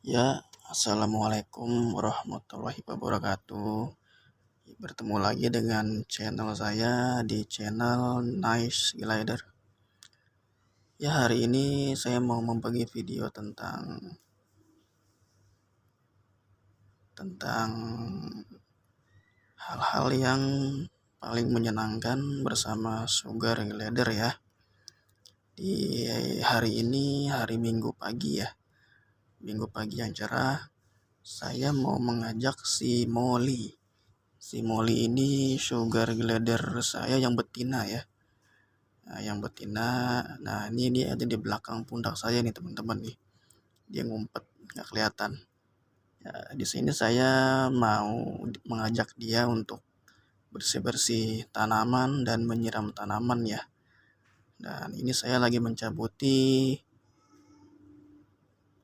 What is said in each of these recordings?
Ya, assalamualaikum warahmatullahi wabarakatuh. Bertemu lagi dengan channel saya di channel Nice Glider. Ya, hari ini saya mau membagi video tentang hal-hal yang paling menyenangkan bersama Sugar Glider ya. Di hari ini, hari Minggu pagi ya. Minggu pagi yang cerah, saya mau mengajak si Molly. Si Molly ini sugar glider saya yang betina ya. Nah, yang betina. Nah, ini dia ada di belakang pundak saya nih teman-teman nih. Dia ngumpet, nggak kelihatan. Ya, di sini saya mau mengajak dia untuk bersih-bersih tanaman dan menyiram tanaman ya. Dan ini saya lagi mencabuti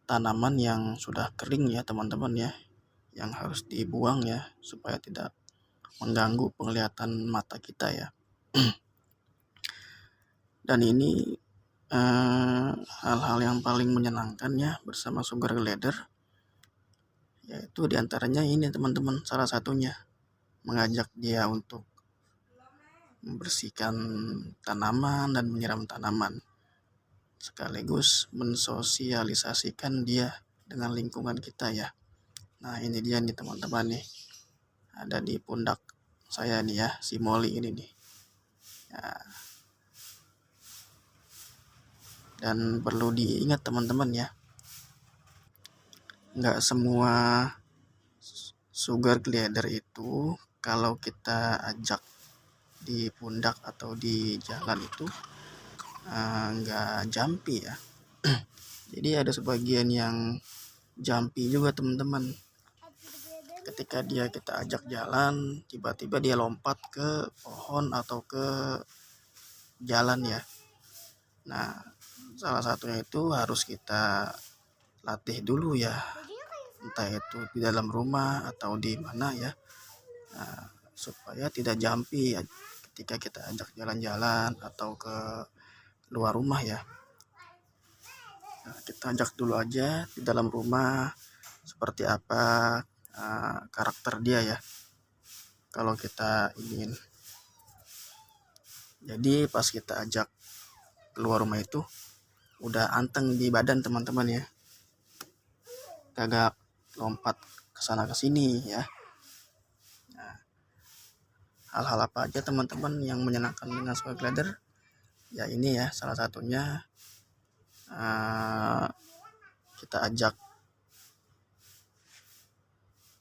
tanaman yang sudah kering ya teman-teman ya. Yang harus dibuang ya supaya tidak mengganggu penglihatan mata kita ya. Dan ini hal-hal yang paling menyenangkan ya bersama sugar glider, yaitu diantaranya ini teman-teman, salah satunya mengajak dia untuk membersihkan tanaman dan menyiram tanaman, sekaligus mensosialisasikan dia dengan lingkungan kita ya. Nah, ini dia nih teman-teman nih, ada di pundak saya nih ya, si Molly ini nih ya. Dan perlu diingat teman-teman ya, nggak semua sugar glider itu kalau kita ajak di pundak atau di jalan itu nggak jumpy ya. Jadi ada sebagian yang jumpy juga teman-teman. Ketika kita ajak jalan, tiba-tiba dia lompat ke pohon atau ke jalan ya. Nah, salah satunya itu harus kita latih dulu ya, entah itu di dalam rumah atau di mana ya. Nah, supaya tidak jumpy ketika kita ajak jalan-jalan atau ke luar rumah ya. Nah, kita ajak dulu aja di dalam rumah seperti apa karakter dia ya, kalau kita ingin. Jadi pas kita ajak keluar rumah itu udah anteng di badan teman-teman ya, kagak lompat kesana kesini ya. Nah, hal-hal apa aja teman-teman yang menyenangkan dengan sugar glider ya, ini ya salah satunya. Kita ajak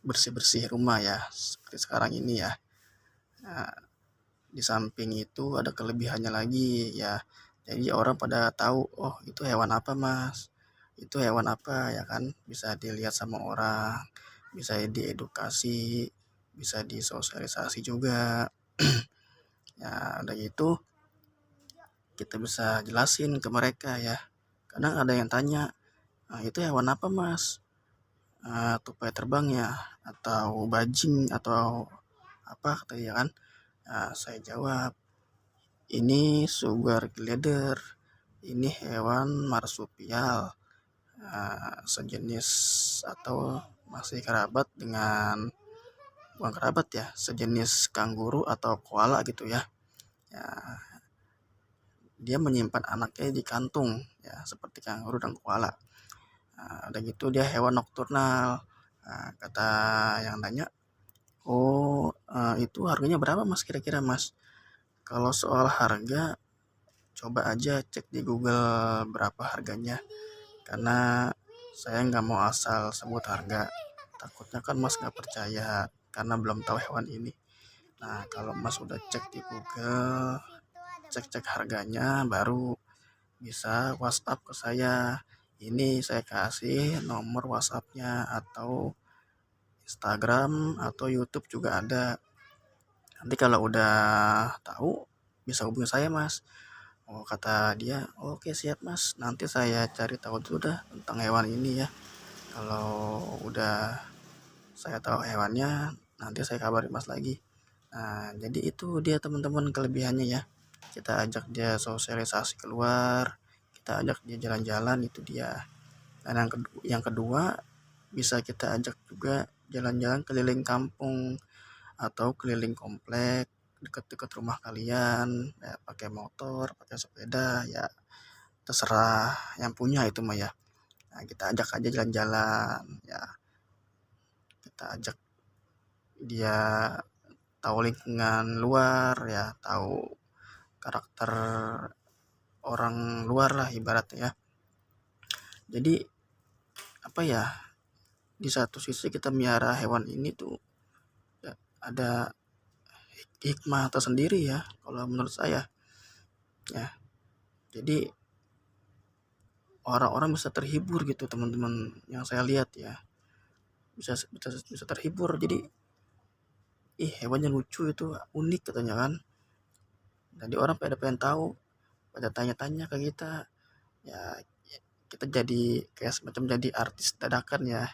bersih-bersih rumah ya seperti sekarang ini ya. Nah, di samping itu ada kelebihannya lagi ya, jadi orang pada tahu, oh itu hewan apa mas, itu hewan apa ya kan, bisa dilihat sama orang, bisa diedukasi, bisa disosialisasi juga. Ya udah gitu kita bisa jelasin ke mereka ya. Kadang ada yang tanya, itu hewan apa mas, tupai terbang ya atau bajing atau apa tadi ya kan. Saya jawab, ini sugar glider, ini hewan marsupial, sejenis atau masih kerabat dengan, bukan kerabat ya, sejenis kanguru atau koala gitu ya. Ya, dia menyimpan anaknya di kantung ya seperti kanguru dan koala. Udah gitu dia hewan nokturnal. Kata yang nanya, oh itu harganya berapa mas kira-kira mas? Kalau soal harga, coba aja cek di Google berapa harganya, karena saya nggak mau asal sebut harga, takutnya kan mas nggak percaya karena belum tahu hewan ini. Nah, kalau mas udah cek di Google, cek harganya, baru bisa WhatsApp ke saya. Ini saya kasih nomor WhatsAppnya, atau Instagram atau YouTube juga ada. Nanti kalau udah tahu bisa hubungi saya mas. Oh kata dia, oke siap mas, nanti saya cari tahu dulu dah tentang hewan ini ya. Kalau udah saya tahu hewannya, nanti saya kabari mas lagi. Nah, jadi itu dia teman-teman kelebihannya ya. Kita ajak dia sosialisasi keluar, kita ajak dia jalan-jalan, itu dia. Dan yang kedua bisa kita ajak juga jalan-jalan keliling kampung atau keliling komplek dekat-dekat rumah kalian, ya pakai motor, pakai sepeda, ya terserah yang punya itu mah ya. Nah, kita ajak aja jalan-jalan, ya kita ajak dia tahu lingkungan luar, ya tahu karakter orang luar lah ibaratnya ya. Jadi apa ya, di satu sisi kita miara hewan ini tuh ya, ada hikmah tersendiri ya kalau menurut saya ya. Jadi orang-orang bisa terhibur gitu, teman-teman yang saya lihat ya, bisa terhibur. Jadi ih, hewannya lucu, itu unik katanya kan. Jadi orang pada pengen tahu, pada tanya-tanya ke kita ya. Kita jadi kayak semacam jadi artis dadakan ya.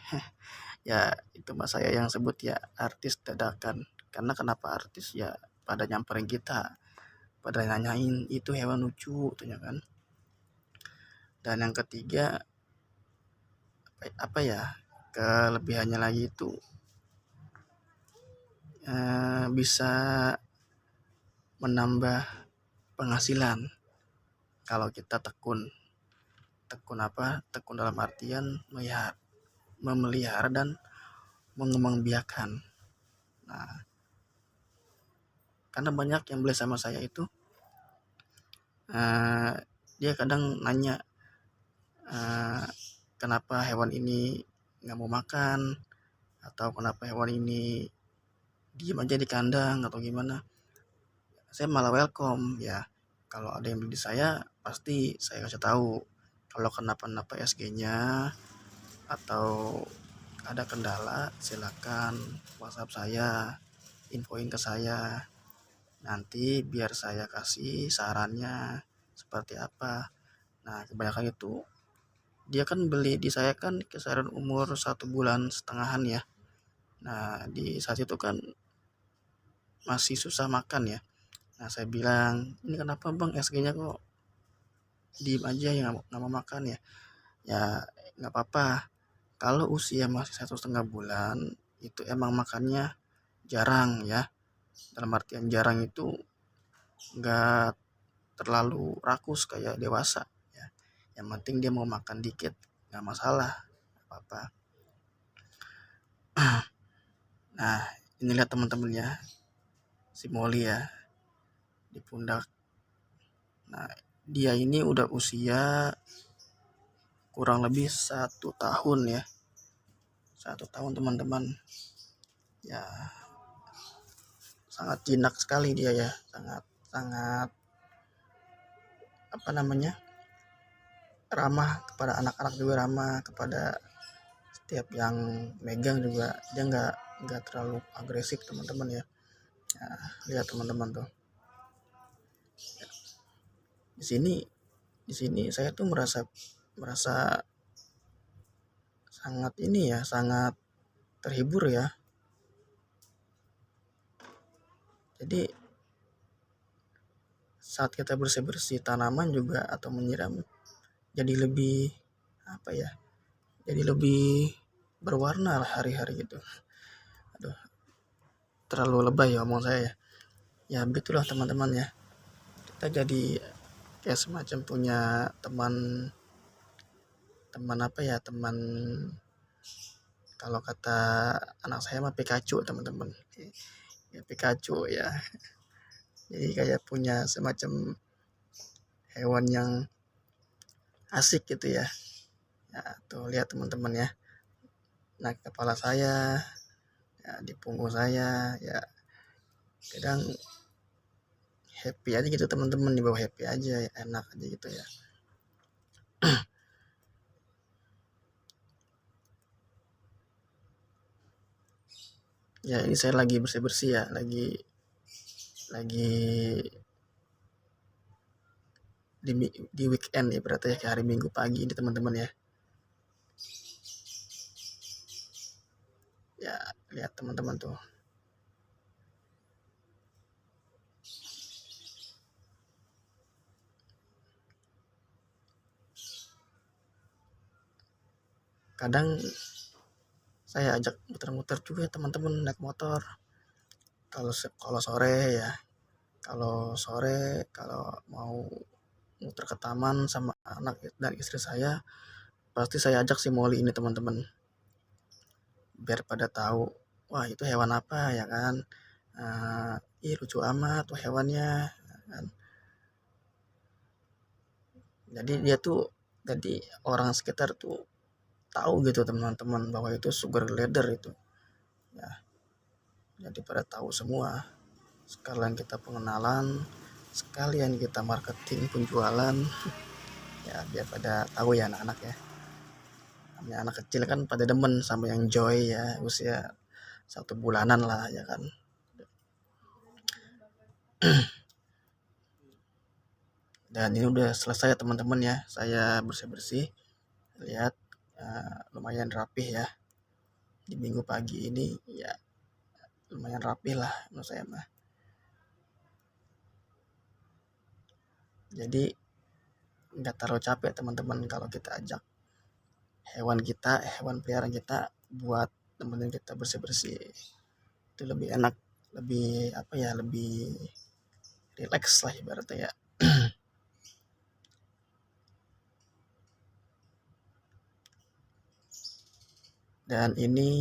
Ya itu mas saya yang sebut ya artis dadakan. Karena kenapa artis ya, pada nyamperin kita, pada nanyain itu hewan lucu katanya kan. Dan yang ketiga apa ya, kelebihannya lagi itu bisa menambah penghasilan kalau kita tekun. Tekun apa? Tekun dalam artian memelihara dan mengembangbiakan. Nah, karena banyak yang beli sama saya itu dia kadang nanya kenapa hewan ini nggak mau makan, atau kenapa hewan ini diem aja di kandang atau gimana. Saya malah welcome ya. Kalau ada yang beli di saya, pasti saya kasih tahu. Kalau kenapa-napa SG-nya atau ada kendala, silakan WhatsApp saya, infoin ke saya. Nanti biar saya kasih sarannya seperti apa. Nah, kebanyakan itu dia kan beli di saya kan kisaran umur 1,5 bulan ya. Nah, di saat itu kan masih susah makan ya. Nah, saya bilang, ini kenapa bang SG-nya kok diem aja ya, nggak mau makan ya. Ya nggak apa-apa, kalau usia masih 1,5 bulan itu emang makannya jarang ya. Dalam artian jarang itu nggak terlalu rakus kayak dewasa ya. Yang penting dia mau makan dikit, nggak masalah, nggak apa-apa. Nah, ini lihat teman-teman ya, si Molly ya di pundak. Nah, dia ini udah usia kurang lebih 1 tahun ya. 1 tahun teman-teman. Ya sangat jinak sekali dia ya, sangat sangat apa namanya, ramah kepada anak-anak, juga ramah kepada setiap yang megang juga. Dia nggak terlalu agresif teman-teman ya. Nah, lihat teman-teman tuh di sini saya tuh merasa merasa sangat ini ya, sangat terhibur ya. Jadi saat kita bersih-bersih tanaman juga atau menyiram, jadi lebih apa ya, jadi lebih berwarna lah hari-hari gitu. Aduh, terlalu lebay ya omong saya ya. Ya begitulah teman-teman ya. Kita jadi kayak semacam punya teman apa ya, teman, kalau kata anak saya mah Pikachu teman-teman ya, Pikachu ya. Jadi kayak punya semacam hewan yang asik gitu ya. Ya tuh lihat teman-teman ya, nah kepala saya ya, di punggung saya ya, kadang happy aja gitu teman-teman, di bawah happy aja ya, enak aja gitu ya. Ya ini saya lagi bersih-bersih ya, lagi di weekend ya, berarti ya kayak hari Minggu pagi ini teman-teman ya. Ya lihat teman-teman tuh. Kadang saya ajak muter-muter juga teman-teman naik motor. Kalau sore ya, kalau mau muter ke taman sama anak dan istri saya, pasti saya ajak si Molly ini teman-teman, biar pada tahu, wah itu hewan apa ya kan. Ih lucu amat tuh hewannya kan. Jadi dia tuh, jadi orang sekitar tuh tahu gitu teman-teman bahwa itu sugar glider itu ya. Jadi pada tahu semua, sekalian kita pengenalan, sekalian kita marketing penjualan ya, biar pada tahu ya anak-anak ya. Namanya anak kecil kan pada demen sama yang joy ya, usia 1 bulanan lah ya kan. Dan ini udah selesai teman-teman ya, saya bersih-bersih, lihat lumayan rapih ya di minggu pagi ini ya, lumayan rapih lah menurut saya mah. Jadi nggak terlalu capek teman-teman kalau kita ajak hewan peliharaan kita buat temenin kita bersih-bersih. Itu lebih enak, lebih apa ya, lebih rileks lah ibaratnya ya. Dan ini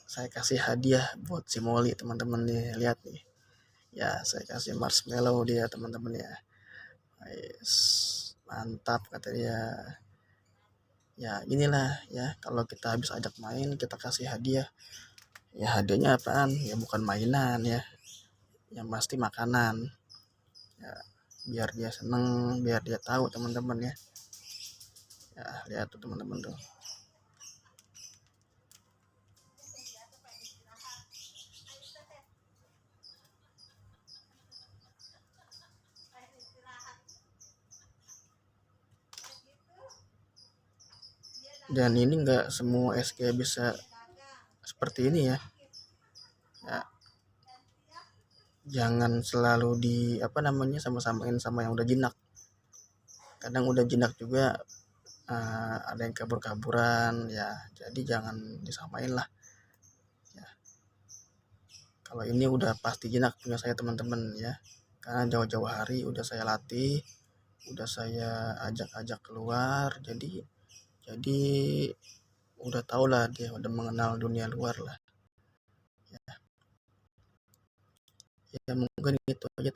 saya kasih hadiah buat si Molly teman-teman nih, lihat nih ya, saya kasih marshmallow dia teman-teman ya. Guys, mantap kata dia. Ya inilah ya, kalau kita habis ajak main kita kasih hadiah. Ya hadiahnya apaan? Ya bukan mainan ya, yang pasti makanan. Ya biar dia seneng, biar dia tahu teman-teman ya. Ya lihat tuh teman-teman tuh. Dan ini enggak semua SK bisa seperti ini ya. Ya jangan selalu di apa namanya, sama-samain sama yang udah jinak. Kadang udah jinak juga ada yang kabur-kaburan ya, jadi jangan disamain lah ya. Kalau ini udah pasti jinak punya saya teman-teman ya, karena jauh-jauh hari udah saya latih, udah saya ajak-ajak keluar, jadi udah tau lah, dia udah mengenal dunia luar lah ya. Ya mungkin itu aja